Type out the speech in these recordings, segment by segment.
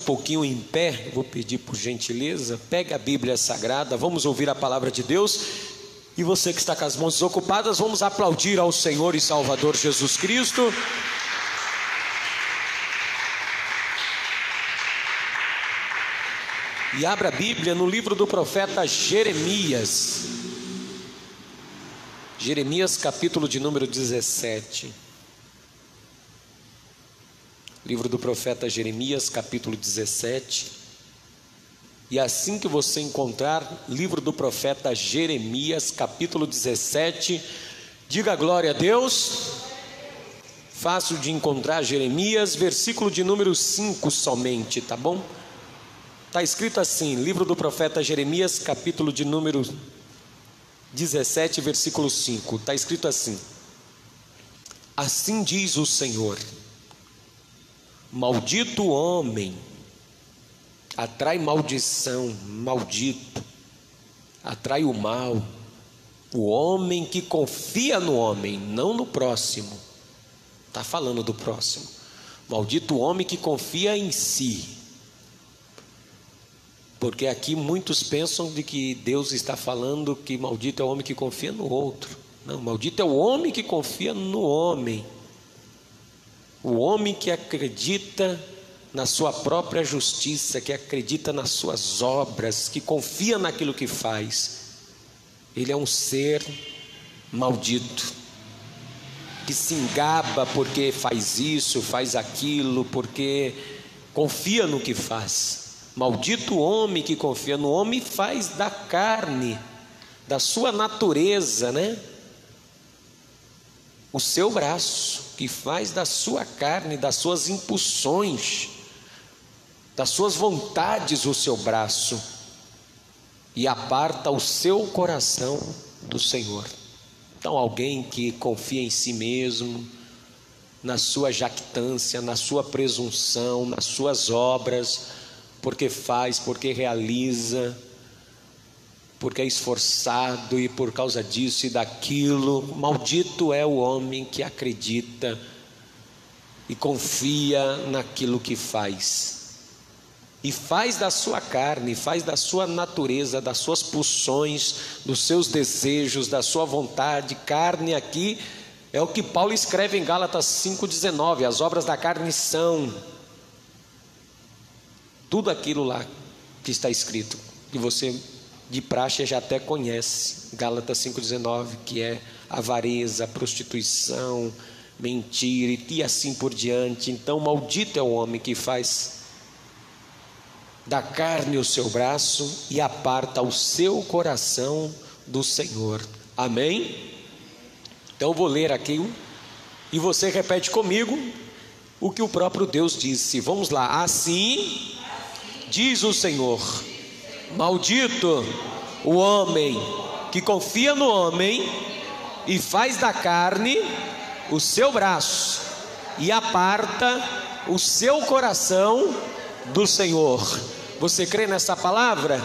pouquinho em pé, vou pedir por gentileza, pega a Bíblia Sagrada, vamos ouvir a palavra de Deus. E você que está com as mãos desocupadas, vamos aplaudir ao Senhor e Salvador Jesus Cristo. E abra a Bíblia no livro do profeta Jeremias. Jeremias, capítulo de número 17. Livro do profeta Jeremias, capítulo 17. E assim que você encontrar, livro do profeta Jeremias, capítulo 17, diga glória a Deus. Fácil de encontrar Jeremias, versículo de número 5 somente, tá bom? Está escrito assim, livro do profeta Jeremias, capítulo de número 17, versículo 5. Está escrito assim: assim diz o Senhor, maldito o homem, atrai maldição, maldito, atrai o mal, o homem que confia no homem, não no próximo. Está falando do próximo. Maldito o homem que confia em si. Porque aqui muitos pensam de que Deus está falando que maldito é o homem que confia no outro. Não, maldito é o homem que confia no homem. O homem que acredita na sua própria justiça, que acredita nas suas obras, que confia naquilo que faz. Ele é um ser maldito, que se engaba porque faz isso, faz aquilo, porque confia no que faz. Maldito o homem que confia no homem, faz da carne, da sua natureza, né? O seu braço, que faz da sua carne, das suas impulsões, das suas vontades o seu braço, e aparta o seu coração do Senhor. Então alguém que confia em si mesmo, na sua jactância, na sua presunção, nas suas obras, porque faz, porque realiza, porque é esforçado e por causa disso e daquilo, maldito é o homem que acredita e confia naquilo que faz. E faz da sua carne, faz da sua natureza, das suas pulsões, dos seus desejos, da sua vontade. Carne aqui é o que Paulo escreve em Gálatas 5,19. As obras da carne são tudo aquilo lá que está escrito, que você de praxe já até conhece. Gálatas 5,19, que é avareza, prostituição, mentira e assim por diante. Então maldito é o homem que faz da carne o seu braço e aparta o seu coração do Senhor. Amém? Então eu vou ler aqui e você repete comigo o que o próprio Deus disse. Vamos lá. Assim diz o Senhor, maldito o homem que confia no homem e faz da carne o seu braço e aparta o seu coração do Senhor. Você crê nessa palavra?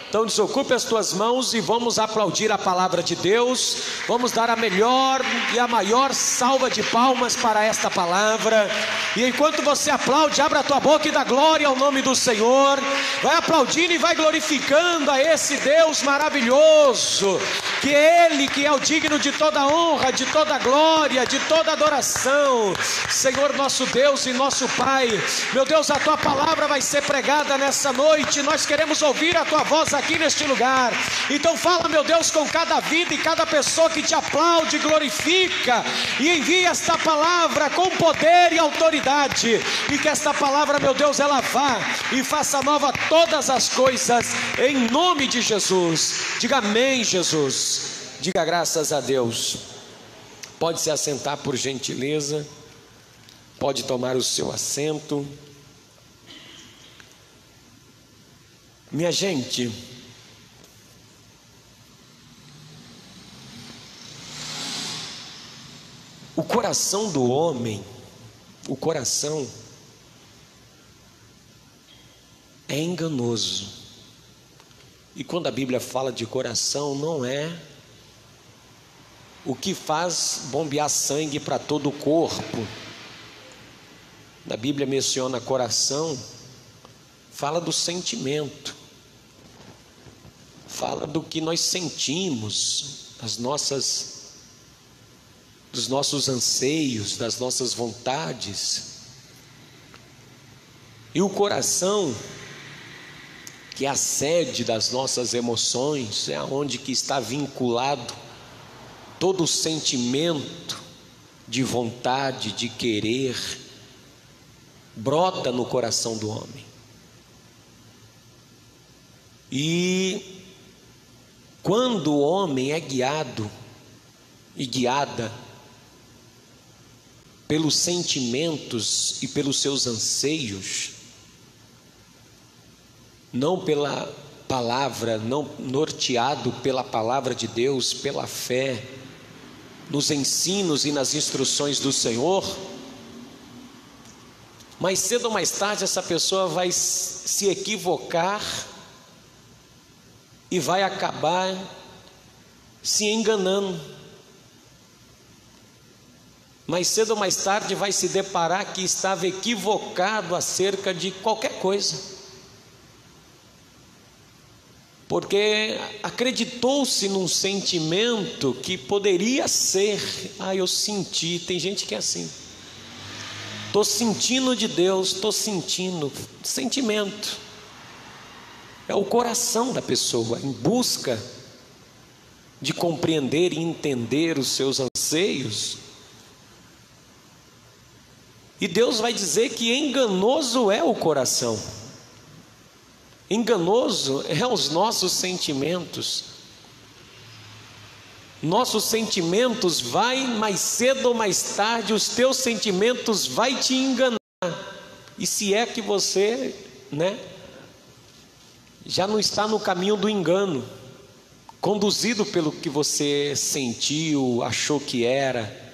Então desocupe as tuas mãos e vamos aplaudir a palavra de Deus. Vamos dar a melhor e a maior salva de palmas para esta palavra. E enquanto você aplaude, abra a tua boca e dá glória ao nome do Senhor. Vai aplaudindo e vai glorificando a esse Deus maravilhoso, que é Ele que é o digno de toda honra, de toda glória, de toda adoração. Senhor nosso Deus e nosso Pai, meu Deus, a tua palavra vai ser pregada nessa noite. Nós queremos ouvir a tua voz aqui neste lugar. Então fala, meu Deus, com cada vida e cada pessoa que te aplaude, glorifica e envia esta palavra com poder e autoridade, e que esta palavra, meu Deus, ela vá e faça nova todas as coisas, em nome de Jesus. Diga amém, Jesus. Diga graças a Deus. Pode se assentar por gentileza, pode tomar o seu assento. Minha gente, o coração do homem, o coração é enganoso. E quando a Bíblia fala de coração, não é o que faz bombear sangue para todo o corpo. A Bíblia menciona coração fala do sentimento, fala do que nós sentimos, dos nossos anseios, das nossas vontades. E o coração, que é a sede das nossas emoções, é onde que está vinculado todo o sentimento de vontade, de querer, brota no coração do homem. E quando o homem é guiado e guiada pelos sentimentos e pelos seus anseios, não pela palavra, não norteado pela palavra de Deus, pela fé, nos ensinos e nas instruções do Senhor, mais cedo ou mais tarde essa pessoa vai se equivocar e vai acabar se enganando. Mais cedo ou mais tarde vai se deparar que estava equivocado acerca de qualquer coisa, porque acreditou-se num sentimento que poderia ser, eu senti. Tem gente que é assim, estou sentindo de Deus, estou sentindo. Sentimento é o coração da pessoa em busca de compreender e entender os seus anseios. E Deus vai dizer que enganoso é o coração, enganoso é os nossos sentimentos. Nossos sentimentos vai, mais cedo ou mais tarde, os teus sentimentos vai te enganar. E se é que você, já não está no caminho do engano, conduzido pelo que você sentiu, achou que era,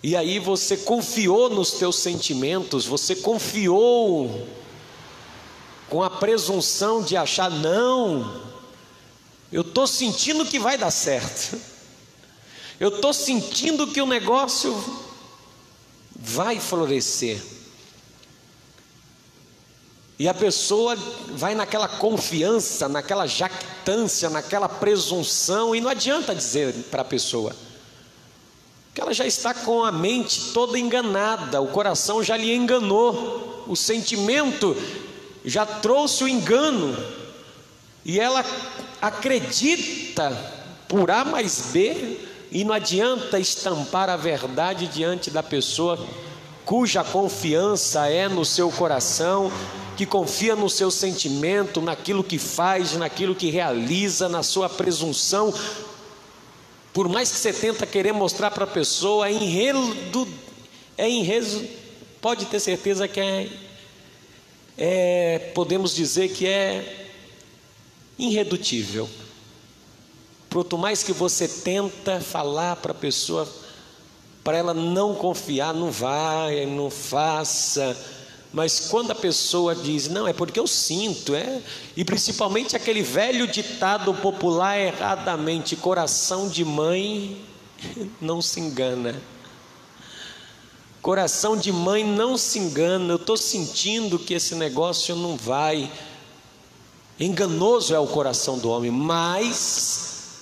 e aí você confiou nos teus sentimentos, você confiou com a presunção de achar, não, eu estou sentindo que vai dar certo, eu estou sentindo que o negócio vai florescer. E a pessoa vai naquela confiança, naquela jactância, naquela presunção, e não adianta dizer para a pessoa que ela já está com a mente toda enganada, o coração já lhe enganou, o sentimento já trouxe o engano, e ela acredita por A mais B, e não adianta estampar a verdade diante da pessoa cuja confiança é no seu coração, que confia no seu sentimento, naquilo que faz, naquilo que realiza, na sua presunção. Por mais que você tenta querer mostrar para a pessoa, pode ter certeza que podemos dizer que é irredutível. Quanto mais que você tenta falar para a pessoa, para ela não confiar, não vai, não faça. Mas quando a pessoa diz, não, é porque eu sinto, e principalmente aquele velho ditado popular erradamente, coração de mãe não se engana. Coração de mãe não se engana, eu estou sentindo que esse negócio não vai. Enganoso é o coração do homem, mais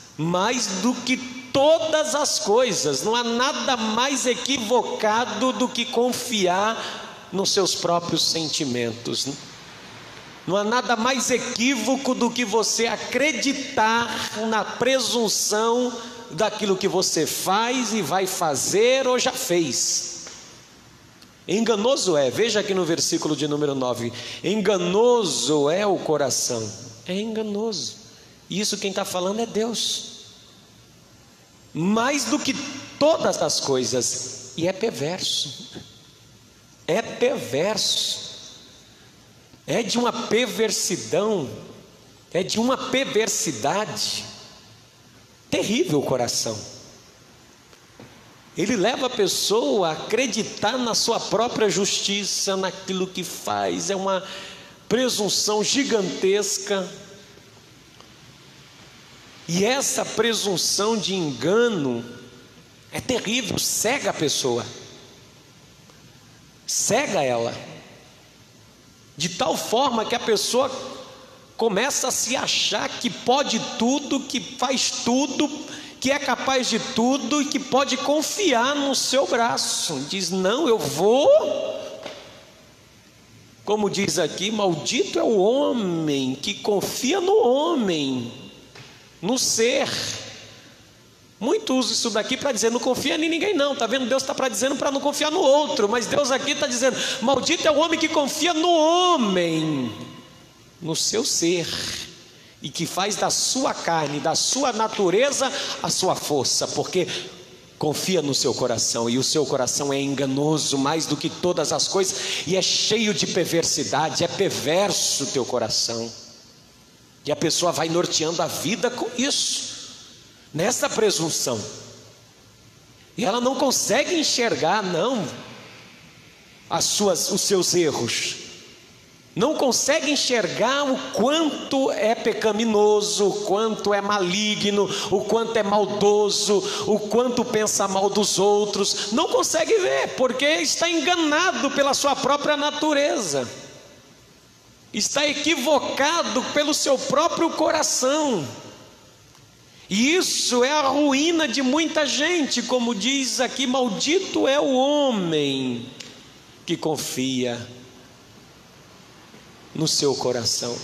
do que todas as coisas, não há nada mais equivocado do que confiar nos seus próprios sentimentos. Não há nada mais equívoco do que você acreditar na presunção daquilo que você faz e vai fazer ou já fez. Enganoso veja aqui no versículo de número 9, enganoso é o coração, é enganoso, e isso quem está falando é Deus, mais do que todas as coisas, e é perverso, é de uma perversidão, é de uma perversidade terrível o coração. Ele leva a pessoa a acreditar na sua própria justiça, naquilo que faz, é uma presunção gigantesca. E essa presunção de engano é terrível, cega a pessoa, cega ela. de tal forma que a pessoa começa a se achar que pode tudo, que faz tudo, que é capaz de tudo e que pode confiar no seu braço. Diz: não, eu vou. Como diz aqui, maldito é o homem que confia no homem, no ser. Muito usa isso daqui para dizer: não confia em ninguém não. Está vendo? Deus está dizendo para não confiar no outro, mas Deus aqui está dizendo: maldito é o homem que confia no homem, no seu ser, e que faz da sua carne, da sua natureza, a sua força, porque confia no seu coração, e o seu coração é enganoso mais do que todas as coisas, e é cheio de perversidade, é perverso o teu coração, e a pessoa vai norteando a vida com isso, nessa presunção, e ela não consegue enxergar, não, os seus erros, não consegue enxergar o quanto é pecaminoso, o quanto é maligno, o quanto é maldoso, o quanto pensa mal dos outros, não consegue ver, porque está enganado pela sua própria natureza, está equivocado pelo seu próprio coração, e isso é a ruína de muita gente, como diz aqui: maldito é o homem que confia no seu coração,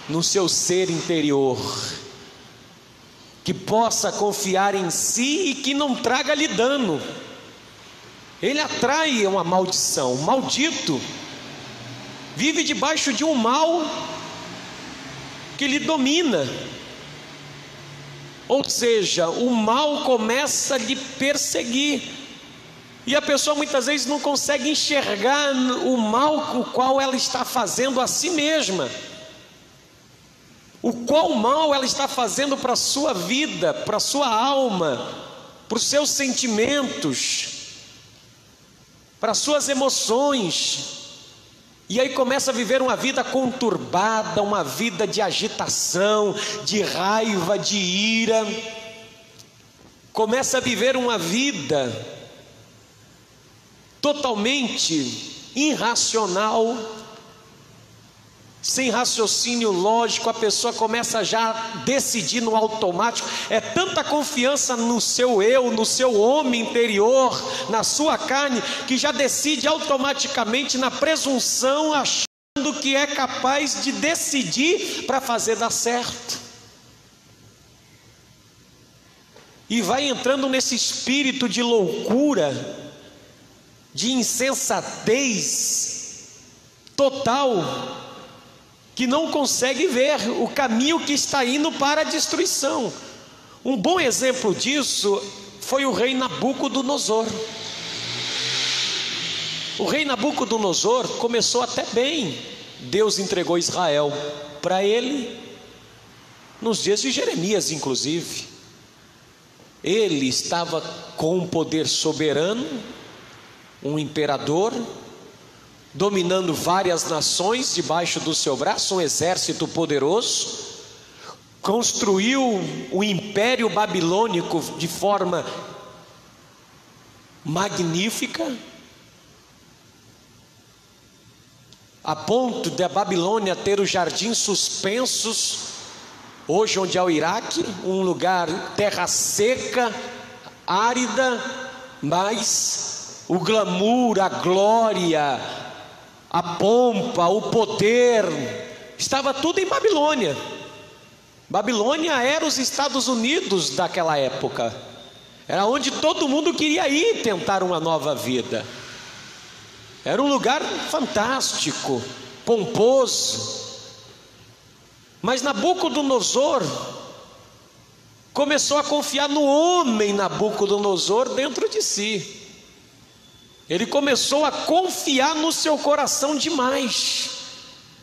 no seu ser interior, que possa confiar em si e que não traga-lhe dano. Ele atrai uma maldição. Maldito vive debaixo de um mal que lhe domina, ou seja, o mal começa a lhe perseguir, e a pessoa muitas vezes não consegue enxergar o mal o qual ela está fazendo a si mesma, o qual mal ela está fazendo para a sua vida, para a sua alma, para os seus sentimentos, para as suas emoções, e aí começa a viver uma vida conturbada, uma vida de agitação, de raiva, de ira, começa a viver uma vida totalmente irracional, sem raciocínio lógico. A pessoa começa já a decidir no automático, é tanta confiança no seu eu, no seu homem interior, na sua carne, que já decide automaticamente na presunção, achando que é capaz de decidir para fazer dar certo, e vai entrando nesse espírito de loucura, de insensatez total, que não consegue ver o caminho que está indo para a destruição. Um bom exemplo disso foi o rei Nabucodonosor. O rei Nabucodonosor começou até bem. Deus entregou Israel para ele, nos dias de Jeremias inclusive. Ele estava com um poder soberano, um imperador, dominando várias nações debaixo do seu braço, um exército poderoso, construiu o império babilônico de forma magnífica, a ponto de a Babilônia ter os jardins suspensos, hoje onde é o Iraque, um lugar, terra seca, árida, mas o glamour, a glória, a pompa, o poder, estava tudo em Babilônia. Babilônia era os Estados Unidos daquela época, era onde todo mundo queria ir tentar uma nova vida. Era um lugar fantástico, pomposo. Mas Nabucodonosor começou a confiar no homem Nabucodonosor dentro de si. Ele começou a confiar no seu coração demais,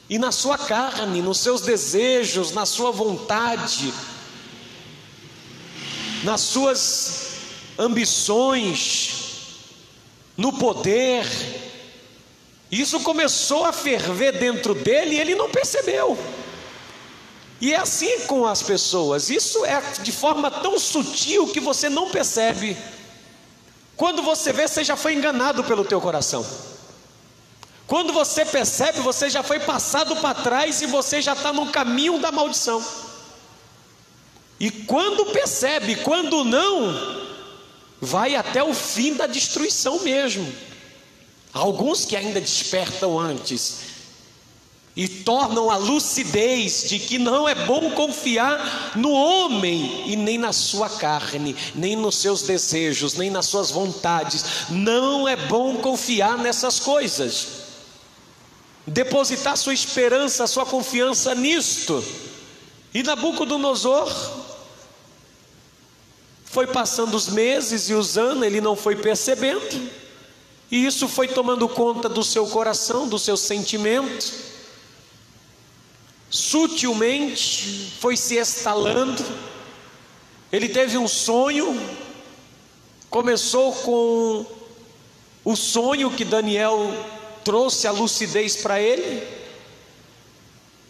e na sua carne, nos seus desejos, na sua vontade, nas suas ambições, no poder. Isso começou a ferver dentro dele e ele não percebeu. E é assim com as pessoas, isso é de forma tão sutil que você não percebe. Quando você vê, você já foi enganado pelo teu coração. Quando você percebe, você já foi passado para trás e você já está no caminho da maldição. E quando percebe, quando não, vai até o fim da destruição mesmo. Alguns que ainda despertam antes e tornam a lucidez de que não é bom confiar no homem e nem na sua carne, nem nos seus desejos, nem nas suas vontades. Não é bom confiar nessas coisas, depositar sua esperança, sua confiança nisto. E Nabucodonosor foi passando os meses e os anos, ele não foi percebendo, e isso foi tomando conta do seu coração, do seu sentimento. Sutilmente foi se instalando. Ele teve um sonho, começou com o sonho que Daniel trouxe a lucidez para ele,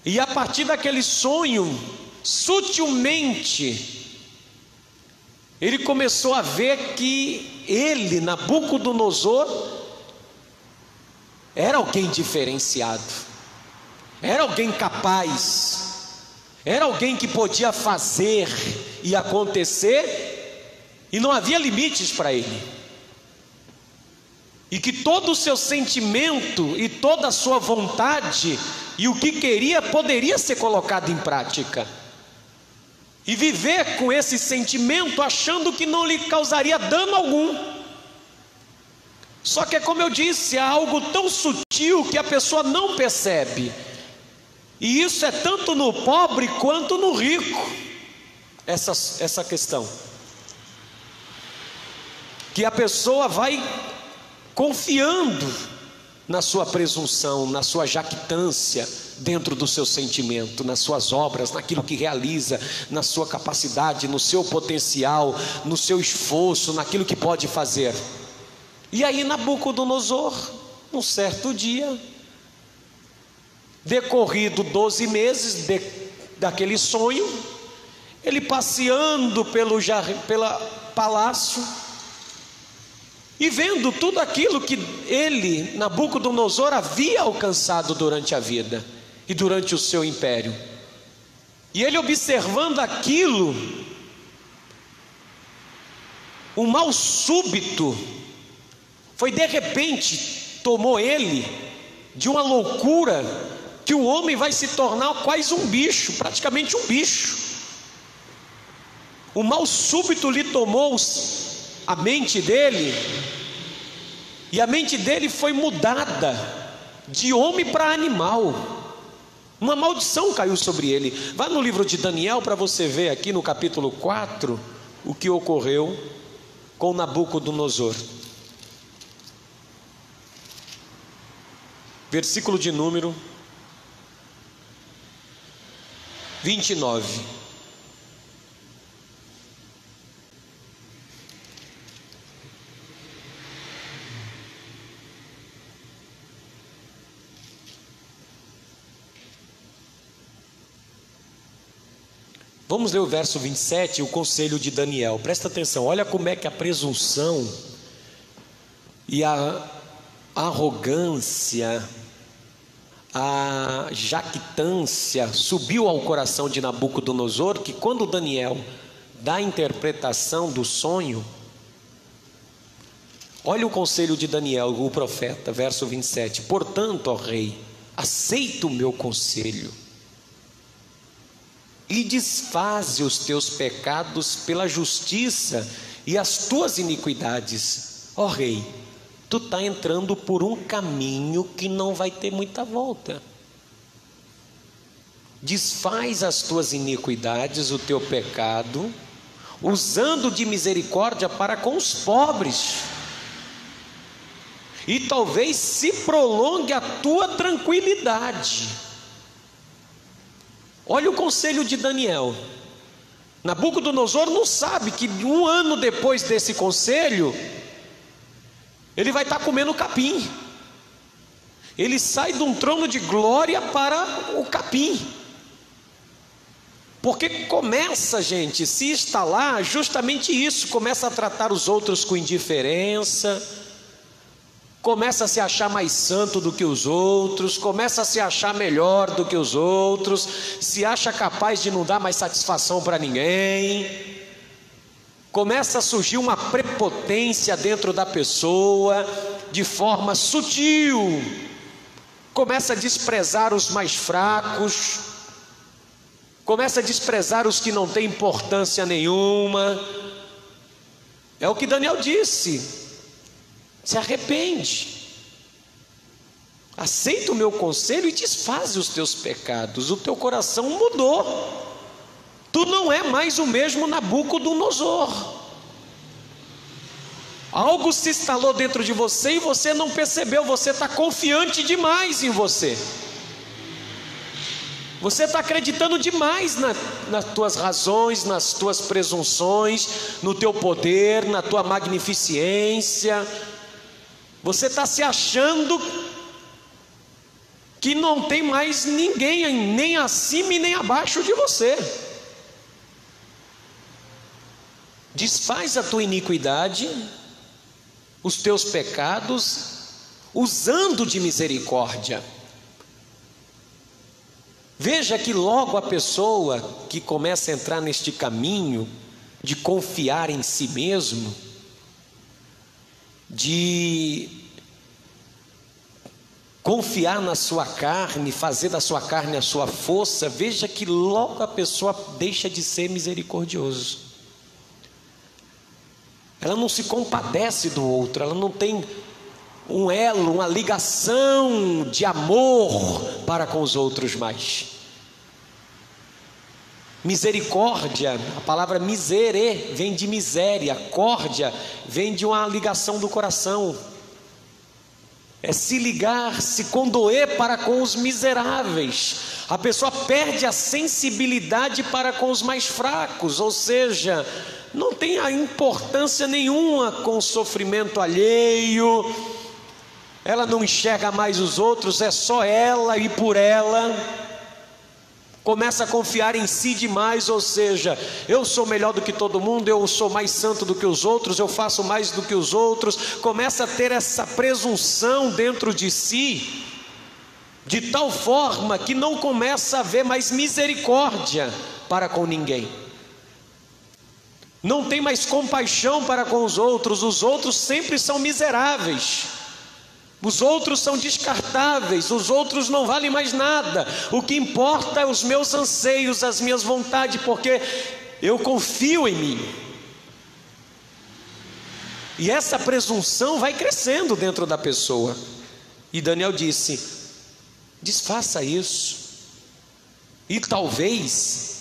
e a partir daquele sonho, sutilmente, ele começou a ver que ele, Nabucodonosor, era alguém diferenciado, era alguém capaz, era alguém que podia fazer e acontecer, e não havia limites para ele, e que todo o seu sentimento e toda a sua vontade e o que queria poderia ser colocado em prática, e viver com esse sentimento achando que não lhe causaria dano algum. Só que, como eu disse, é algo tão sutil que a pessoa não percebe. E isso é tanto no pobre quanto no rico, essa questão, que a pessoa vai confiando na sua presunção, na sua jactância, dentro do seu sentimento, nas suas obras, naquilo que realiza, na sua capacidade, no seu potencial, no seu esforço, naquilo que pode fazer. E aí Nabucodonosor, um certo dia, decorrido 12 meses daquele sonho, ele passeando pelo palácio e vendo tudo aquilo que ele, Nabucodonosor, havia alcançado durante a vida e durante o seu império, e ele observando aquilo, um mal súbito foi, de repente, tomou ele de uma loucura, que o homem vai se tornar quase um bicho, praticamente um bicho. O mal súbito lhe tomou a mente dele, e a mente dele foi mudada de homem para animal. Uma maldição caiu sobre ele. Vá no livro de Daniel para você ver aqui no capítulo 4 o que ocorreu com Nabucodonosor. Versículo de número 29. Vamos ler o verso 27, o conselho de Daniel. Presta atenção, olha como é que a presunção e a arrogância, a jactância subiu ao coração de Nabucodonosor, que quando Daniel dá a interpretação do sonho, olha o conselho de Daniel, o profeta, verso 27. Portanto, ó rei, aceita o meu conselho e desfaze os teus pecados pela justiça e as tuas iniquidades. Ó rei, tu está entrando por um caminho que não vai ter muita volta. Desfaz as tuas iniquidades, o teu pecado, usando de misericórdia para com os pobres, e talvez se prolongue a tua tranquilidade. Olha o conselho de Daniel. Nabucodonosor não sabe que um ano depois desse conselho, ele vai estar comendo capim. Ele sai de um trono de glória para o capim, porque começa, gente, se instalar justamente isso, começa a tratar os outros com indiferença, começa a se achar mais santo do que os outros, começa a se achar melhor do que os outros, se acha capaz de não dar mais satisfação para ninguém, começa a surgir uma prepotência dentro da pessoa, de forma sutil, começa a desprezar os mais fracos, começa a desprezar os que não têm importância nenhuma. É o que Daniel disse: se arrepende, aceita o meu conselho e desfaz os teus pecados. O teu coração mudou, tu não é mais o mesmo Nabucodonosor. Algo se instalou dentro de você e você não percebeu. Você está confiante demais em você, você está acreditando demais nas tuas razões, nas tuas presunções, no teu poder, na tua magnificência. Você está se achando que não tem mais ninguém, nem acima e nem abaixo de você. Desfaz a tua iniquidade, os teus pecados, usando de misericórdia. Veja que logo a pessoa que começa a entrar neste caminho de confiar em si mesmo, de confiar na sua carne, fazer da sua carne a sua força, veja que logo a pessoa deixa de ser misericordioso. Ela não se compadece do outro, ela não tem um elo, uma ligação de amor para com os outros mais. Misericórdia, a palavra misere vem de miséria, córdia vem de uma ligação do coração, é se ligar, se condoer para com os miseráveis. A pessoa perde a sensibilidade para com os mais fracos, ou seja, não tem a importância nenhuma com o sofrimento alheio, ela não enxerga mais os outros, é só ela e por ela. Começa a confiar em si demais, ou seja, eu sou melhor do que todo mundo, eu sou mais santo do que os outros, eu faço mais do que os outros. Começa a ter essa presunção dentro de si, de tal forma que não começa a ver mais misericórdia para com ninguém, não tem mais compaixão para com os outros sempre são miseráveis, os outros são descartáveis, os outros não valem mais nada. O que importa é os meus anseios, as minhas vontades, porque eu confio em mim. E essa presunção vai crescendo dentro da pessoa. E Daniel disse: desfaça isso, e talvez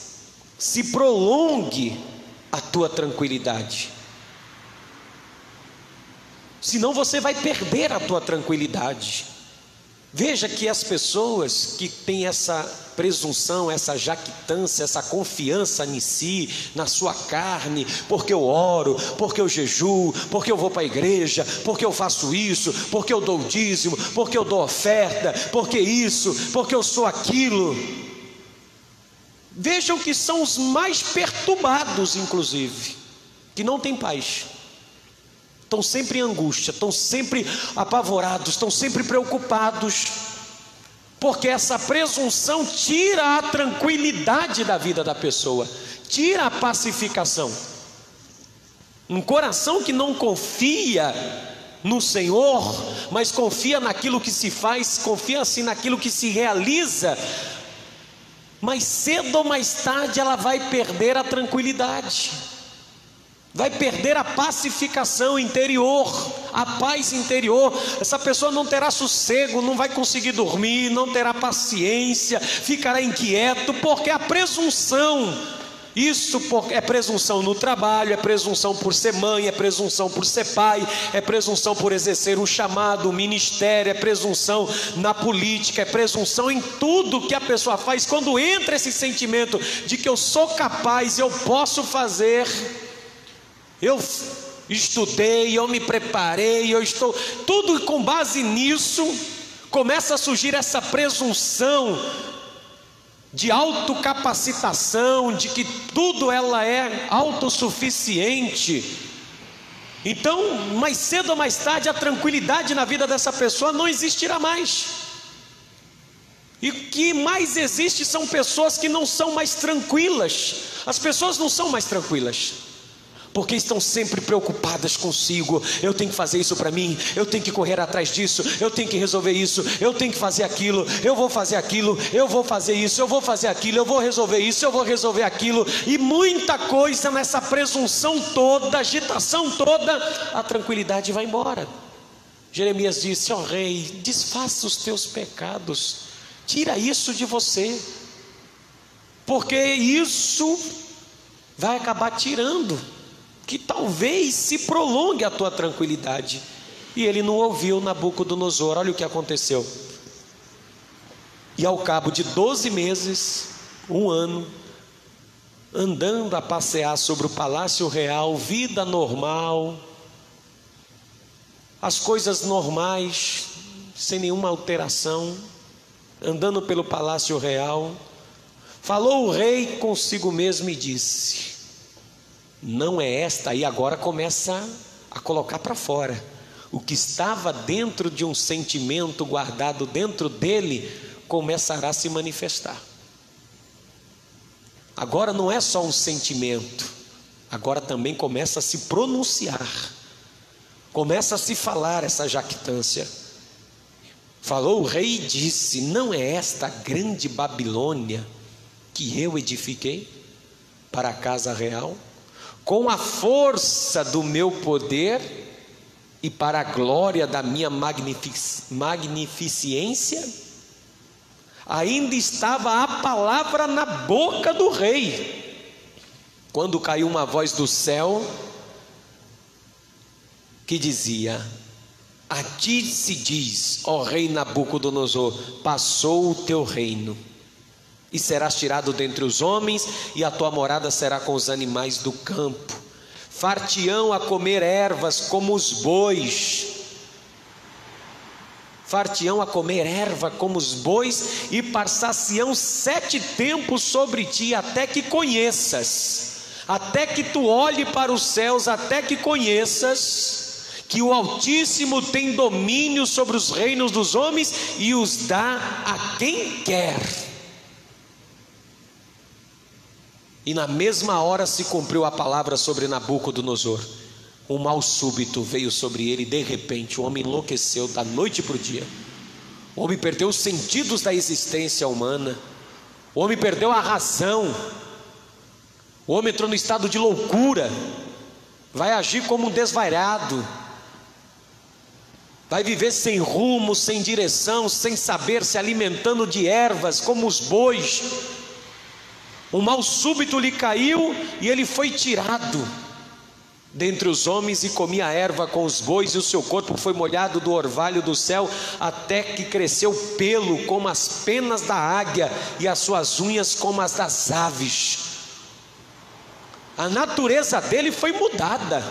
se prolongue a tua tranquilidade. Senão você vai perder a tua tranquilidade. Veja que as pessoas que têm essa presunção, essa jactância, essa confiança em si, na sua carne, porque eu oro, porque eu jejuo, porque eu vou para a igreja, porque eu faço isso, porque eu dou o dízimo, porque eu dou oferta, porque isso, porque eu sou aquilo. Vejam que são os mais perturbados, inclusive, que não têm paz. Estão sempre em angústia, estão sempre apavorados, estão sempre preocupados, porque essa presunção tira a tranquilidade da vida da pessoa, tira a pacificação. Um coração que não confia no Senhor, mas confia naquilo que se faz, confia assim naquilo que se realiza, mais cedo ou mais tarde ela vai perder a tranquilidade, vai perder a pacificação interior, a paz interior. Essa pessoa não terá sossego, não vai conseguir dormir, não terá paciência, ficará inquieto, porque a presunção, isso é presunção no trabalho, é presunção por ser mãe, é presunção por ser pai, é presunção por exercer um chamado, um ministério, é presunção na política, é presunção em tudo que a pessoa faz. Quando entra esse sentimento de que eu sou capaz, eu posso fazer, eu estudei, eu me preparei, eu estou, tudo com base nisso, começa a surgir essa presunção de autocapacitação, de que tudo ela é autossuficiente. Então, mais cedo ou mais tarde, a tranquilidade na vida dessa pessoa não existirá mais. E o que mais existe são pessoas que não são mais tranquilas. As pessoas não são mais tranquilas, porque estão sempre preocupadas consigo. Eu tenho que fazer isso para mim, eu tenho que correr atrás disso, eu tenho que resolver isso, eu tenho que fazer aquilo, eu vou fazer aquilo, eu vou fazer isso, eu vou fazer aquilo, eu vou resolver isso, eu vou resolver aquilo, e muita coisa nessa presunção toda, agitação toda, a tranquilidade vai embora. Jeremias disse: ó rei, desfaça os teus pecados, tira isso de você, porque isso vai acabar tirando, que talvez se prolongue a tua tranquilidade. E ele não ouviu Nabucodonosor. Olha o que aconteceu. E ao cabo de 12 meses, um ano, andando a passear sobre o palácio real, vida normal, as coisas normais, sem nenhuma alteração, andando pelo palácio real, falou o rei consigo mesmo e disse: não é esta. E agora começa a colocar para fora o que estava dentro de um sentimento guardado dentro dele, começará a se manifestar. Agora não é só um sentimento, agora também começa a se pronunciar, começa a se falar essa jactância. Falou o rei e disse: não é esta a grande Babilônia que eu edifiquei para a casa real, com a força do meu poder e para a glória da minha magnificência? Ainda estava a palavra na boca do rei, quando caiu uma voz do céu que dizia: a ti se diz, ó rei Nabucodonosor, passou o teu reino, e serás tirado dentre os homens, e a tua morada será com os animais do campo. Far-te-ão a comer ervas como os bois, far-te-ão a comer erva como os bois, e passar-se-ão 7 tempos sobre ti, até que conheças, até que tu olhe para os céus, até que conheças que o Altíssimo tem domínio sobre os reinos dos homens e os dá a quem quer. E na mesma hora se cumpriu a palavra sobre Nabucodonosor. Um mal súbito veio sobre ele, de repente o homem enlouqueceu da noite para o dia. O homem perdeu os sentidos da existência humana, o homem perdeu a razão, o homem entrou no estado de loucura, vai agir como um desvairado, vai viver sem rumo, sem direção, sem saber, se alimentando de ervas como os bois. Um mal súbito lhe caiu e ele foi tirado dentre os homens e comia erva com os bois, e o seu corpo foi molhado do orvalho do céu, até que cresceu pelo como as penas da águia e as suas unhas como as das aves. A natureza dele foi mudada.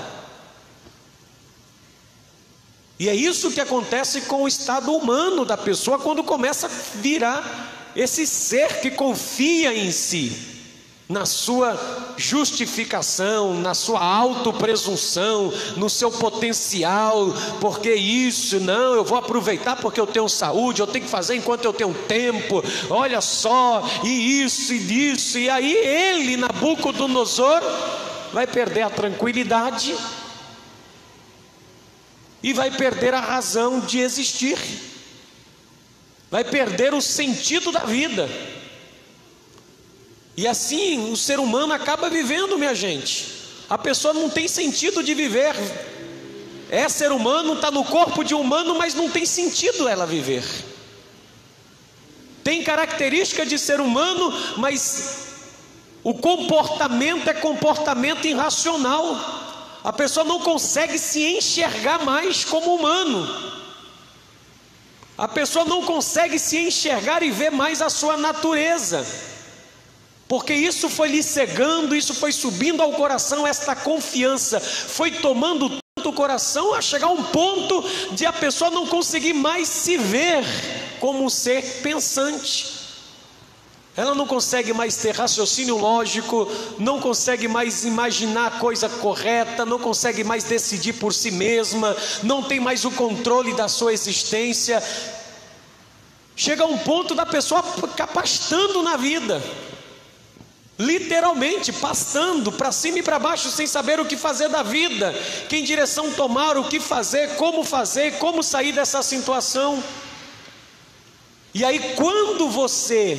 E é isso que acontece com o estado humano da pessoa, quando começa a virar esse ser que confia em si, na sua justificação, na sua autopresunção, no seu potencial, porque isso, não, eu vou aproveitar porque eu tenho saúde, eu tenho que fazer enquanto eu tenho tempo, olha só, e isso, e isso, e aí ele, Nabucodonosor, vai perder a tranquilidade, e vai perder a razão de existir, vai perder o sentido da vida. E assim o ser humano acaba vivendo, minha gente. A pessoa não tem sentido de viver. É ser humano, está no corpo de humano, mas não tem sentido ela viver. Tem característica de ser humano, mas o comportamento é comportamento irracional. A pessoa não consegue se enxergar mais como humano. A pessoa não consegue se enxergar e ver mais a sua natureza, porque isso foi lhe cegando, isso foi subindo ao coração, esta confiança foi tomando tanto o coração, a chegar a um ponto de a pessoa não conseguir mais se ver como um ser pensante. Ela não consegue mais ter raciocínio lógico, não consegue mais imaginar a coisa correta, não consegue mais decidir por si mesma, não tem mais o controle da sua existência. Chega a um ponto da pessoa ficar pastando na vida, literalmente pastando para cima e para baixo, sem saber o que fazer da vida, que direção tomar, o que fazer, como sair dessa situação. E aí, quando você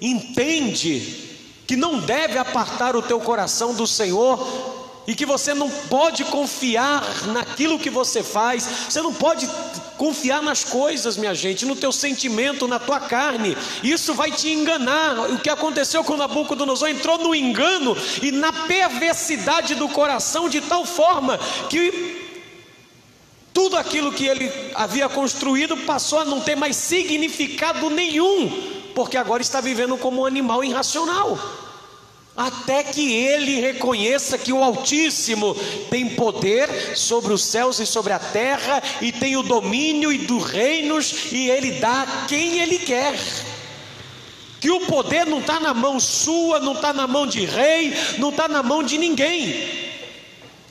entende que não deve apartar o teu coração do Senhor, e que você não pode confiar naquilo que você faz, você não pode confiar nas coisas, minha gente, no teu sentimento, na tua carne, isso vai te enganar. O que aconteceu com Nabucodonosor, entrou no engano e na perversidade do coração, de tal forma que tudo aquilo que ele havia construído passou a não ter mais significado nenhum, porque agora está vivendo como um animal irracional, até que ele reconheça que o Altíssimo tem poder sobre os céus e sobre a terra, e tem o domínio e dos reinos, e ele dá a quem ele quer, que o poder não está na mão sua, não está na mão de rei, não está na mão de ninguém,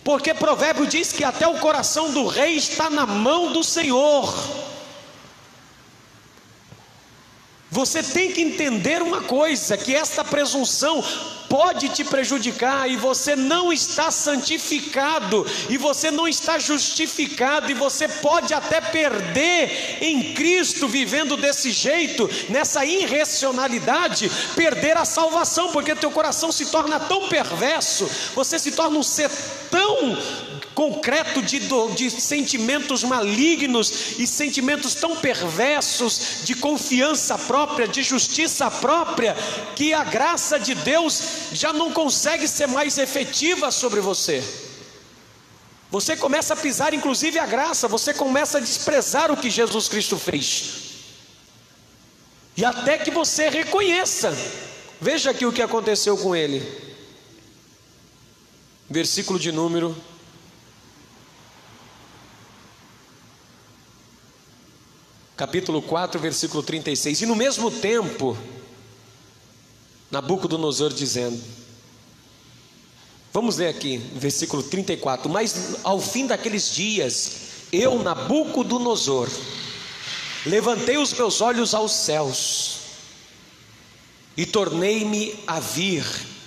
porque provérbio diz que até o coração do rei está na mão do Senhor. Você tem que entender uma coisa, que esta presunção pode te prejudicar, e você não está santificado, e você não está justificado, e você pode até perder em Cristo, vivendo desse jeito, nessa irracionalidade, perder a salvação, porque teu coração se torna tão perverso, você se torna um ser tão concreto de sentimentos malignos e sentimentos tão perversos, de confiança própria, de justiça própria, que a graça de Deus já não consegue ser mais efetiva sobre você. Você começa a pisar inclusive a graça, você começa a desprezar o que Jesus Cristo fez, e até que você reconheça. Veja aqui o que aconteceu com ele, versículo de número capítulo 4, versículo 36. E no mesmo tempo, Nabucodonosor dizendo, vamos ler aqui, versículo 34. Mas ao fim daqueles dias, eu, Nabucodonosor, levantei os meus olhos aos céus, e tornei-me a vir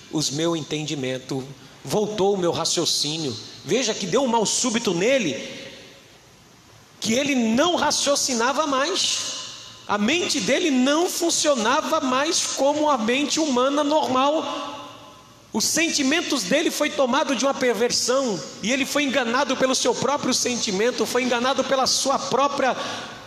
os meu entendimento, voltou o meu raciocínio. Veja que deu um mal súbito nele, que ele não raciocinava mais, a mente dele não funcionava mais como a mente humana normal. Os sentimentos dele foi tomado de uma perversão, e ele foi enganado pelo seu próprio sentimento, foi enganado pela sua própria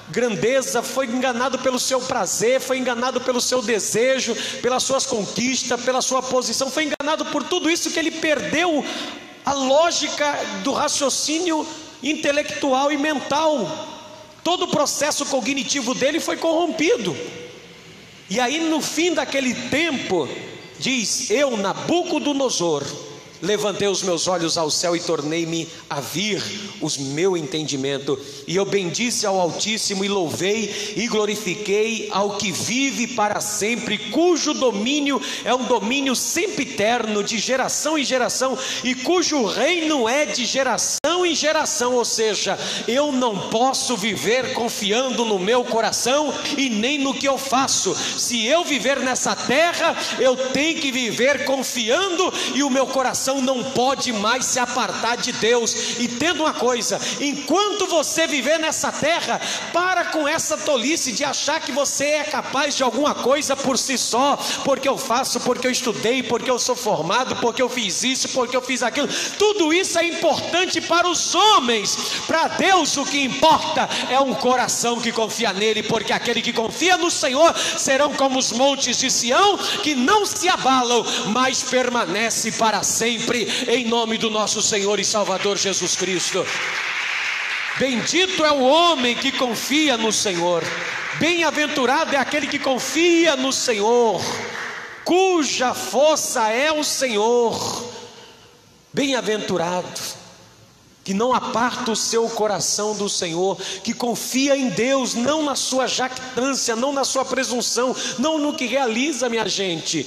grandeza, foi enganado pelo seu prazer, foi enganado pelo seu desejo, pelas suas conquistas, pela sua posição, foi enganado por tudo isso, que ele perdeu a lógica do raciocínio intelectual e mental. Todo o processo cognitivo dele foi corrompido. E aí no fim daquele tempo, diz, eu, Nabucodonosor, levantei os meus olhos ao céu e tornei-me a vir os meu entendimento, e eu bendisse ao Altíssimo, e louvei e glorifiquei ao que vive para sempre, cujo domínio é um domínio sempiterno, de geração em geração, e cujo reino é de geração em geração. Ou seja, eu não posso viver confiando no meu coração e nem no que eu faço. Se eu viver nessa terra, eu tenho que viver confiando, e o meu coração não pode mais se apartar de Deus. Entenda uma coisa, enquanto você viver nessa terra, para com essa tolice de achar que você é capaz de alguma coisa por si só, porque eu faço, porque eu estudei, porque eu sou formado, porque eu fiz isso, porque eu fiz aquilo. Tudo isso é importante para os homens. Para Deus o que importa é um coração que confia nele, porque aquele que confia no Senhor serão como os montes de Sião, que não se abalam, mas permanece para sempre, em nome do nosso Senhor e Salvador Jesus Cristo. Bendito é o homem que confia no Senhor, bem-aventurado é aquele que confia no Senhor, cuja força é o Senhor. Bem-aventurado que não aparta o seu coração do Senhor, que confia em Deus, não na sua jactância, não na sua presunção, não no que realiza, minha gente.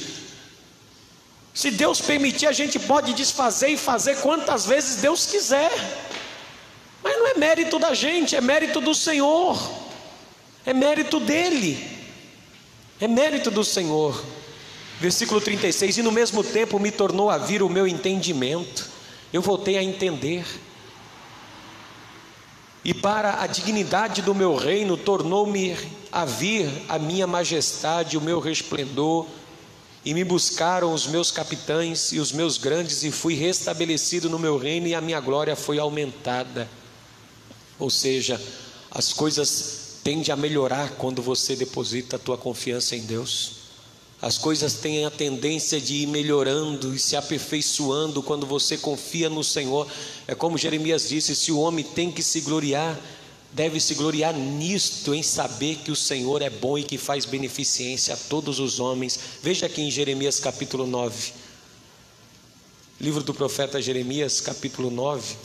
Se Deus permitir, a gente pode desfazer e fazer quantas vezes Deus quiser, mas não é mérito da gente, é mérito do Senhor, é mérito dele, é mérito do Senhor. Versículo 36, e no mesmo tempo me tornou a vir o meu entendimento, eu voltei a entender, e para a dignidade do meu reino tornou-me a vir a minha majestade, o meu resplendor, e me buscaram os meus capitães e os meus grandes, e fui restabelecido no meu reino, e a minha glória foi aumentada. Ou seja, as coisas tendem a melhorar quando você deposita a tua confiança em Deus. As coisas têm a tendência de ir melhorando e se aperfeiçoando quando você confia no Senhor. É como Jeremias disse: se o homem tem que se gloriar, deve se gloriar nisto, em saber que o Senhor é bom e que faz beneficência a todos os homens. Veja aqui em Jeremias capítulo 9, livro do profeta Jeremias capítulo 9.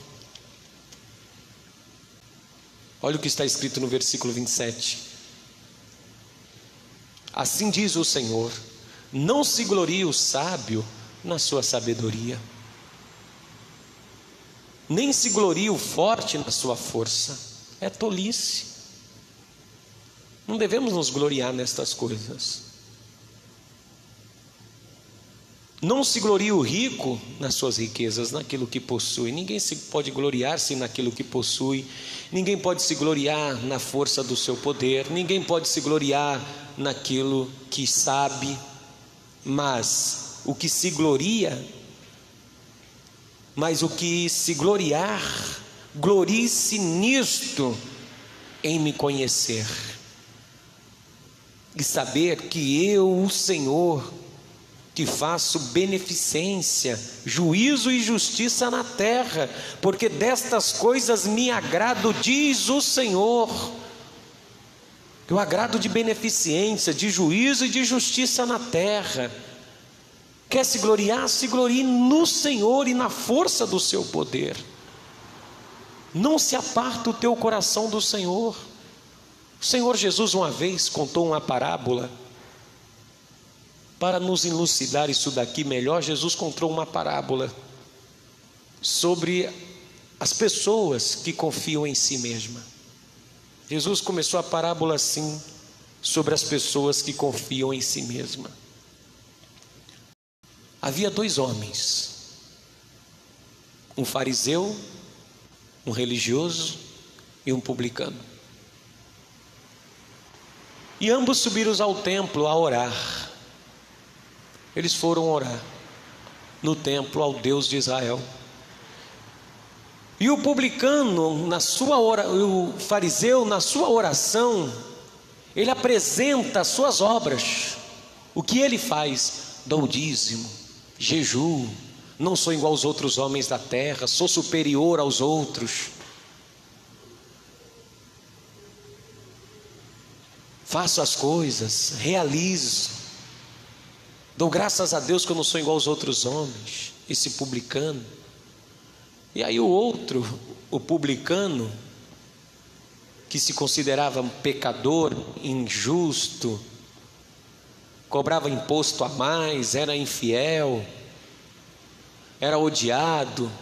Olha o que está escrito no versículo 27. Assim diz o Senhor: não se glorie o sábio na sua sabedoria, nem se glorie o forte na sua força. É tolice. Não devemos nos gloriar nestas coisas. Não se glorie o rico nas suas riquezas, naquilo que possui. Ninguém pode gloriar-se naquilo que possui. Ninguém pode se gloriar na força do seu poder. Ninguém pode se gloriar naquilo que sabe. Mas o que se gloria, gloriar, glorie-se nisto, em me conhecer e saber que eu, o Senhor, que faço beneficência, juízo e justiça na terra, porque destas coisas me agrado, diz o Senhor. Eu agrado de beneficência, de juízo e de justiça na terra. Quer se gloriar? Se glorie no Senhor e na força do seu poder. Não se aparta o teu coração do Senhor. O Senhor Jesus uma vez contou uma parábola. Para nos elucidar isso daqui melhor, Jesus contou uma parábola sobre as pessoas que confiam em si mesma. Jesus começou a parábola assim, sobre as pessoas que confiam em si mesma. Havia dois homens, um fariseu, um religioso e um publicano. E ambos subiram ao templo a orar. Eles foram orar no templo ao Deus de Israel. E o publicano, o fariseu, na sua oração, ele apresenta as suas obras. O que ele faz? Dou o dízimo, jejuo, não sou igual aos outros homens da terra, sou superior aos outros. Faço as coisas, realizo. Dou graças a Deus que eu não sou igual aos outros homens, esse publicano. E aí o outro, o publicano, que se considerava um pecador, injusto, cobrava imposto a mais, era infiel, era odiado,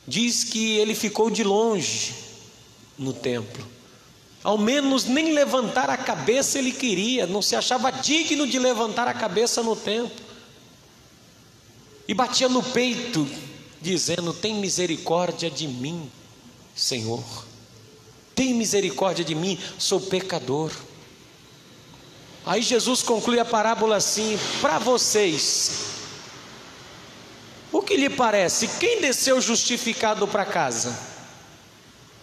diz que ele ficou de longe no templo. Ao menos nem levantar a cabeça ele queria, não se achava digno de levantar a cabeça no templo. E batia no peito, dizendo: tem misericórdia de mim, Senhor. Tem misericórdia de mim, sou pecador. Aí Jesus conclui a parábola assim: para vocês, o que lhe parece? Quem desceu justificado para casa?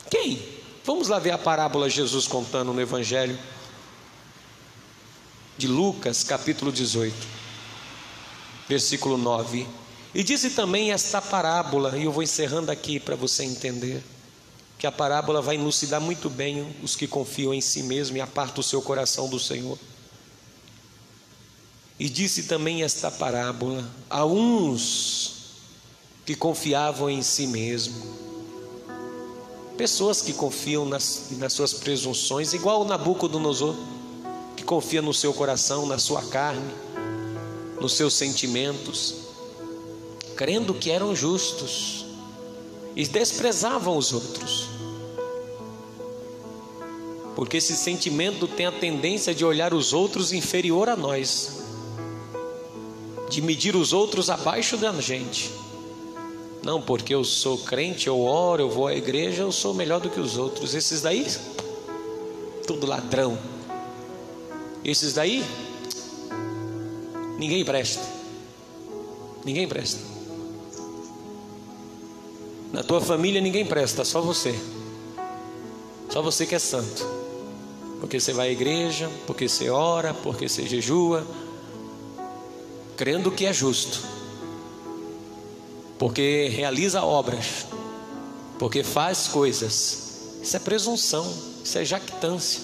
Quem? Vamos lá ver a parábola Jesus contando no Evangelho de Lucas, capítulo 18, versículo 9. E disse também esta parábola, e eu vou encerrando aqui para você entender, que a parábola vai elucidar muito bem os que confiam em si mesmo e apartam o seu coração do Senhor. E disse também esta parábola: a uns que confiavam em si mesmo. Pessoas que confiam nas suas presunções, igual o Nabucodonosor, que confia no seu coração, na sua carne, nos seus sentimentos, crendo que eram justos e desprezavam os outros. Porque esse sentimento tem a tendência de olhar os outros inferior a nós, de medir os outros abaixo da gente. Não, porque eu sou crente, eu oro, eu vou à igreja, eu sou melhor do que os outros. Esses daí, tudo ladrão. Esses daí, ninguém presta. Ninguém presta. Na tua família ninguém presta, só você. Só você que é santo. Porque você vai à igreja, porque você ora, porque você jejua, crendo que é justo, porque realiza obras, porque faz coisas. Isso é presunção, isso é jactância.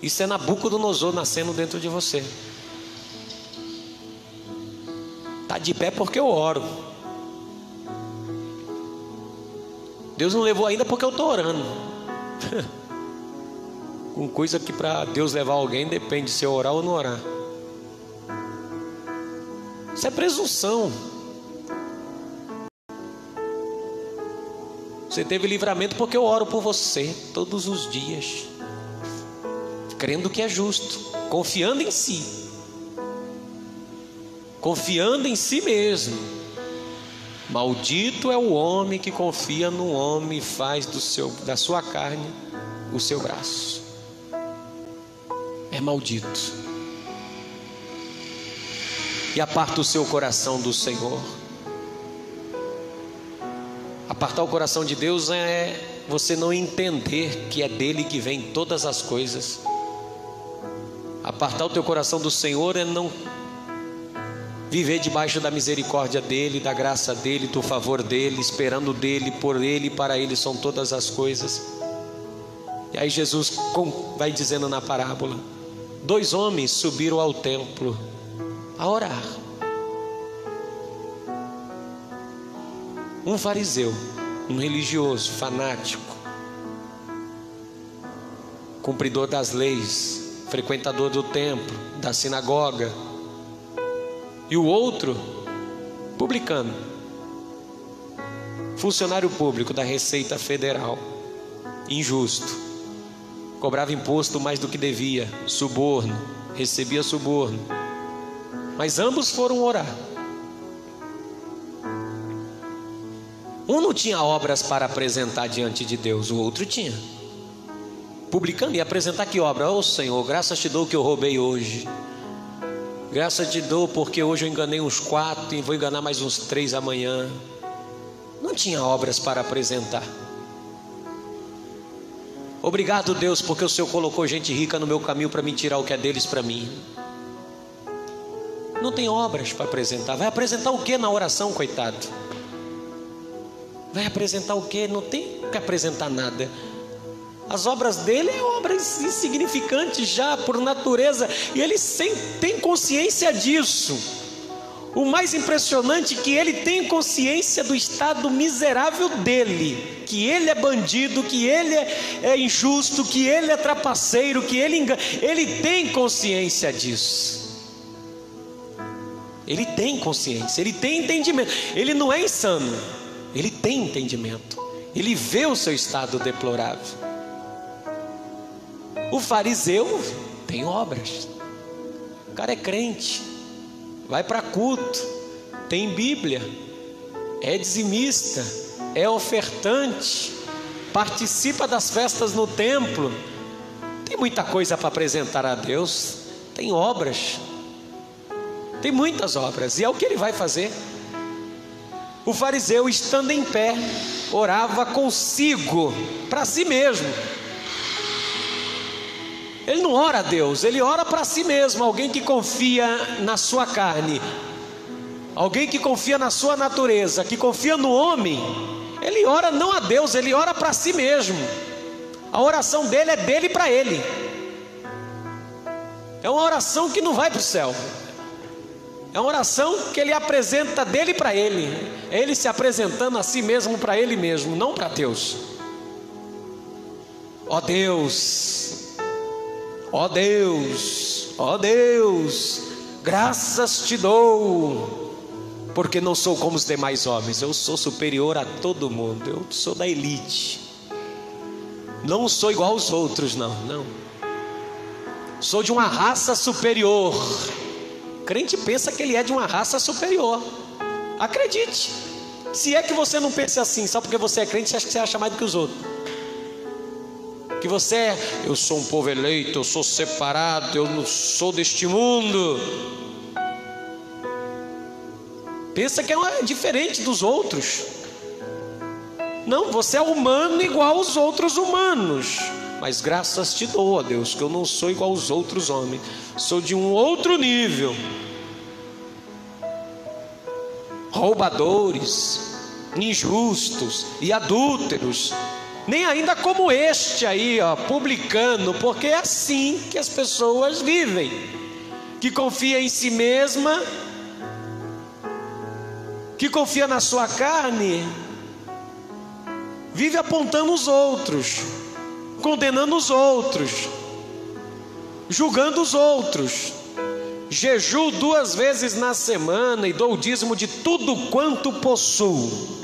Isso é Nabucodonosor nascendo dentro de você. Está de pé porque eu oro. Deus não levou ainda porque eu estou orando. Com coisa que para Deus levar alguém depende se eu orar ou não orar. Isso é presunção. Você teve livramento porque eu oro por você todos os dias, crendo que é justo, confiando em si, confiando em si mesmo. Maldito é o homem que confia no homem e faz da sua carne o seu braço. É maldito. E aparta o seu coração do Senhor. Apartar o coração de Deus é você não entender que é dele que vem todas as coisas. Apartar o teu coração do Senhor é não viver debaixo da misericórdia dele, da graça dele, do favor dele, esperando dele, por ele e para ele são todas as coisas. E aí Jesus vai dizendo na parábola: 2 homens subiram ao templo a orar. Um fariseu, um religioso, fanático, cumpridor das leis, frequentador do templo, da sinagoga. E o outro, publicano, funcionário público da Receita Federal, injusto, cobrava imposto mais do que devia, suborno, recebia suborno. Mas ambos foram orar. Um não tinha obras para apresentar diante de Deus, o outro tinha. Publicano ia apresentar que obra? Ô Senhor, graças te dou que eu roubei hoje. Graças te dou porque hoje eu enganei uns 4 e vou enganar mais uns 3 amanhã. Não tinha obras para apresentar. Obrigado, Deus, porque o Senhor colocou gente rica no meu caminho para me tirar o que é deles para mim. Não tem obras para apresentar. Vai apresentar o que na oração, coitado? Vai apresentar o que? Não tem que apresentar nada. As obras dele é obras insignificantes já por natureza, e ele tem consciência disso. O mais impressionante é que ele tem consciência do estado miserável dele, que ele é bandido, que ele é injusto, que ele é trapaceiro, que ele engana. Ele tem consciência disso. Ele tem consciência, ele tem entendimento. Ele não é insano, ele tem entendimento. Ele vê o seu estado deplorável. O fariseu tem obras. O cara é crente, vai para culto, tem Bíblia, é dizimista, é ofertante, participa das festas no templo, tem muita coisa para apresentar a Deus, tem obras, tem muitas obras, e é o que ele vai fazer. O fariseu, estando em pé, orava consigo, para si mesmo. Ele não ora a Deus, ele ora para si mesmo. Alguém que confia na sua carne, alguém que confia na sua natureza, que confia no homem, ele ora não a Deus, ele ora para si mesmo. A oração dele é dele para ele. É uma oração que não vai para o céu. É uma oração que ele apresenta dele para ele. É ele se apresentando a si mesmo para ele mesmo, não para Deus. Ó Deus, ó Deus, ó Deus, graças te dou, porque não sou como os demais homens. Eu sou superior a todo mundo. Eu sou da elite. Não sou igual aos outros, não. Sou de uma raça superior. Crente pensa que ele é de uma raça superior. Acredite. Se é que você não pensa assim, só porque você é crente, você acha que você acha mais do que os outros. Que eu sou um povo eleito, eu sou separado, eu não sou deste mundo. Pensa que é diferente dos outros. Não, você é humano igual aos outros humanos. Mas graças te dou, ó Deus, que eu não sou igual aos outros homens. Sou de um outro nível. Roubadores, injustos e adúlteros. Nem ainda como este aí, ó, publicano. Porque é assim que as pessoas vivem. Que confia em si mesma, que confia na sua carne, vive apontando os outros, condenando os outros, julgando os outros. Jejuo 2 vezes na semana e dou o dízimo de tudo quanto possuo.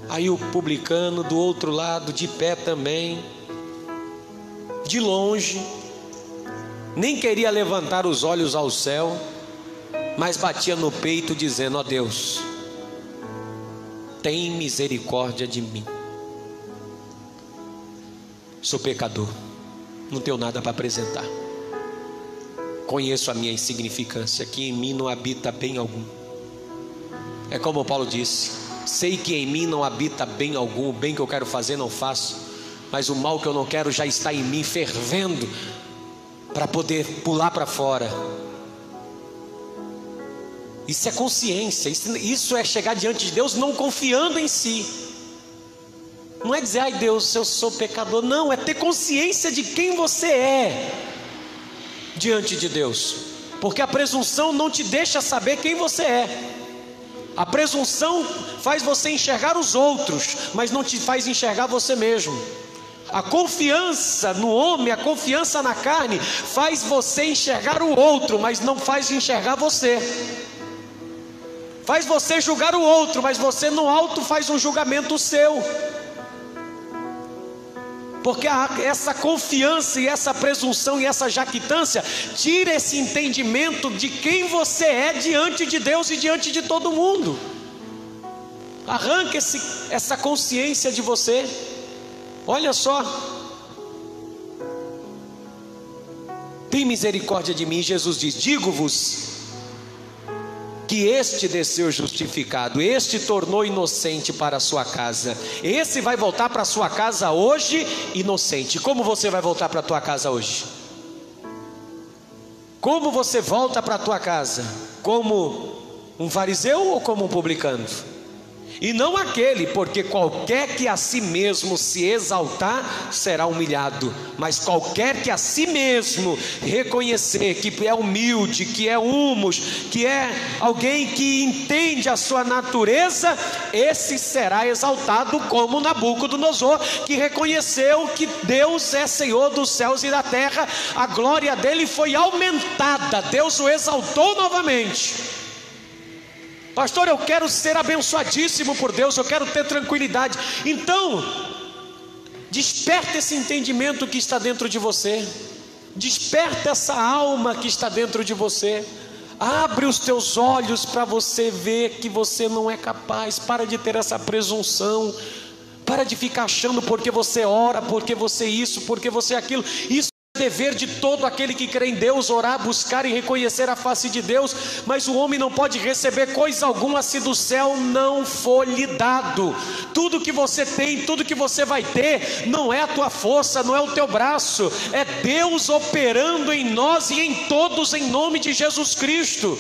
Aí o publicano do outro lado, de pé também, de longe, nem queria levantar os olhos ao céu, mas batia no peito dizendo: ó Deus, tem misericórdia de mim. Sou pecador, não tenho nada para apresentar. Conheço a minha insignificância, que em mim não habita bem algum. É como Paulo disse: sei que em mim não habita bem algum. O bem que eu quero fazer não faço, mas o mal que eu não quero já está em mim, fervendo, para poder pular para fora. Isso é consciência, isso é chegar diante de Deus não confiando em si. Não é dizer: ai Deus, eu sou pecador. Não, é ter consciência de quem você é diante de Deus. Porque a presunção não te deixa saber quem você é. A presunção faz você enxergar os outros, mas não te faz enxergar você mesmo. A confiança no homem, a confiança na carne, faz você enxergar o outro, mas não faz enxergar você. Faz você julgar o outro, mas você no alto faz um julgamento seu. Porque essa confiança e essa presunção e essa jactância tira esse entendimento de quem você é diante de Deus e diante de todo mundo. Arranca essa consciência de você. Olha só. Tem misericórdia de mim. Jesus diz: digo-vos que este desceu justificado, este tornou inocente para a sua casa. Esse vai voltar para a sua casa hoje inocente. Como você vai voltar para a tua casa hoje? Como você volta para a tua casa? Como um fariseu ou como um publicano? E não aquele, porque qualquer que a si mesmo se exaltar será humilhado, mas qualquer que a si mesmo reconhecer que é humilde, que é humus, que é alguém que entende a sua natureza, esse será exaltado, como Nabucodonosor, que reconheceu que Deus é Senhor dos céus e da terra. A glória dele foi aumentada, Deus o exaltou novamente. Pastor, eu quero ser abençoadíssimo por Deus, eu quero ter tranquilidade. Então, desperta esse entendimento que está dentro de você. Desperta essa alma que está dentro de você. Abre os teus olhos para você ver que você não é capaz. Para de ter essa presunção. Para de ficar achando porque você ora, porque você isso, porque você aquilo. Isso dever de todo aquele que crê em Deus: orar, buscar e reconhecer a face de Deus. Mas o homem não pode receber coisa alguma se do céu não for lhe dado. Tudo que você tem, tudo que você vai ter, não é a tua força, não é o teu braço, é Deus operando em nós e em todos, em nome de Jesus Cristo.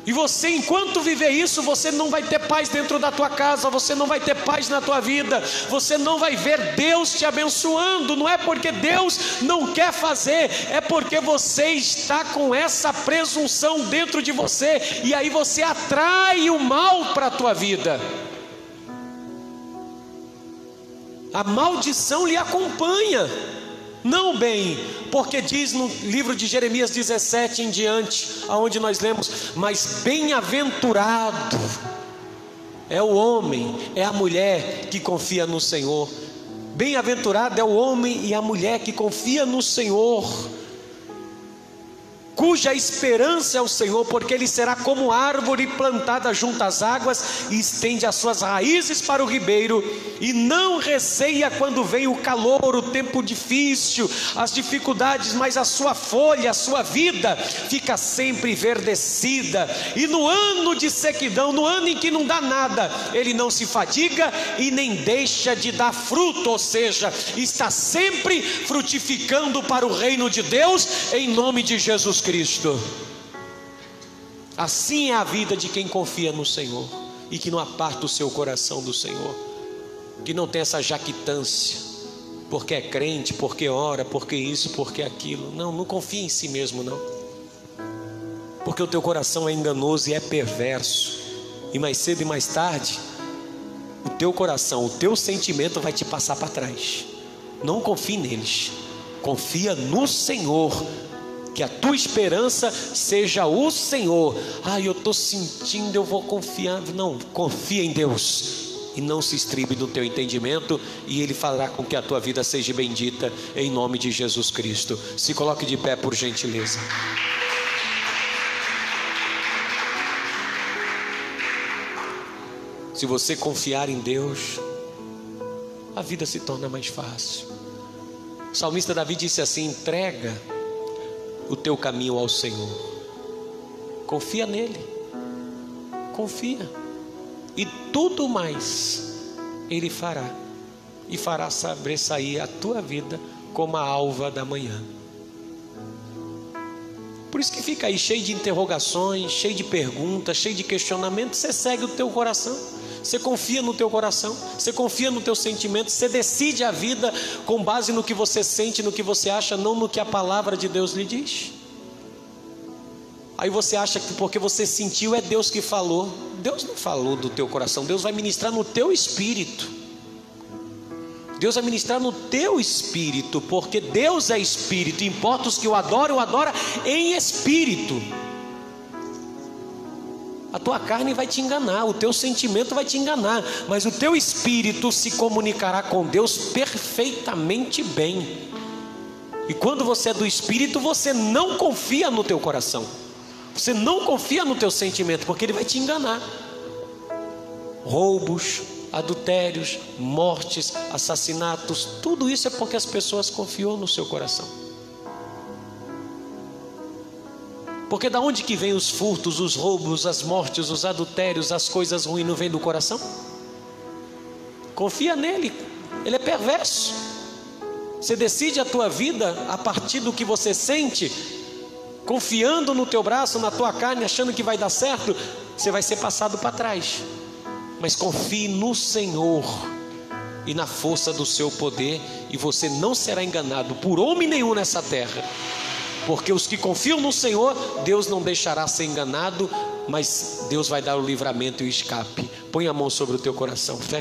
E você, enquanto viver isso, você não vai ter paz dentro da tua casa, você não vai ter paz na tua vida, você não vai ver Deus te abençoando. Não é porque Deus não quer fazer, é porque você está com essa presunção dentro de você, e aí você atrai o mal para a tua vida. A maldição lhe acompanha, não bem, porque diz no livro de Jeremias 17 em diante, aonde nós lemos: mas bem-aventurado é o homem, é a mulher que confia no Senhor. Bem-aventurado é o homem e a mulher que confia no Senhor, cuja esperança é o Senhor, porque ele será como árvore plantada junto às águas e estende as suas raízes para o ribeiro, e não receia quando vem o calor, o tempo difícil, as dificuldades, mas a sua folha, a sua vida fica sempre verdecida, e no ano de sequidão, no ano em que não dá nada, ele não se fadiga e nem deixa de dar fruto, ou seja, está sempre frutificando para o reino de Deus, em nome de Jesus Cristo. Assim é a vida de quem confia no Senhor e que não aparta o seu coração do Senhor, que não tem essa jactância, porque é crente, porque ora, porque isso, porque aquilo. Não confia em si mesmo, não, porque o teu coração é enganoso e é perverso, e mais cedo e mais tarde o teu coração, o teu sentimento vai te passar para trás. Não confie neles, confia no Senhor, que a tua esperança seja o Senhor. Eu estou sentindo, eu vou confiar. Não, confia em Deus e não se estribe no teu entendimento, e Ele fará com que a tua vida seja bendita, em nome de Jesus Cristo. Se coloque de pé, por gentileza. Se você confiar em Deus, a vida se torna mais fácil. O salmista Davi disse assim: entrega o teu caminho ao Senhor, confia nele, confia, e tudo mais Ele fará, e fará sobressair a tua vida como a alva da manhã. Por isso que fica aí cheio de interrogações, cheio de perguntas, cheio de questionamentos. Você segue o teu coração, você confia no teu coração, você confia no teu sentimento, você decide a vida com base no que você sente, no que você acha, não no que a palavra de Deus lhe diz. Aí você acha que porque você sentiu é Deus que falou. Deus não falou do teu coração, Deus vai ministrar no teu espírito. Deus vai ministrar no teu espírito, porque Deus é espírito, importa os que o adora em espírito. A tua carne vai te enganar, o teu sentimento vai te enganar, mas o teu espírito se comunicará com Deus perfeitamente bem. E quando você é do espírito, você não confia no teu coração, você não confia no teu sentimento, porque ele vai te enganar. Roubos, adultérios, mortes, assassinatos, tudo isso é porque as pessoas confiou no seu coração. Porque da onde que vem os furtos, os roubos, as mortes, os adultérios, as coisas ruins? Não vem do coração? Confia nele, ele é perverso. Você decide a tua vida a partir do que você sente, confiando no teu braço, na tua carne, achando que vai dar certo, você vai ser passado para trás. Mas confie no Senhor e na força do seu poder, e você não será enganado por homem nenhum nessa terra, porque os que confiam no Senhor, Deus não deixará ser enganado, mas Deus vai dar o livramento e o escape. Põe a mão sobre o teu coração, fecha.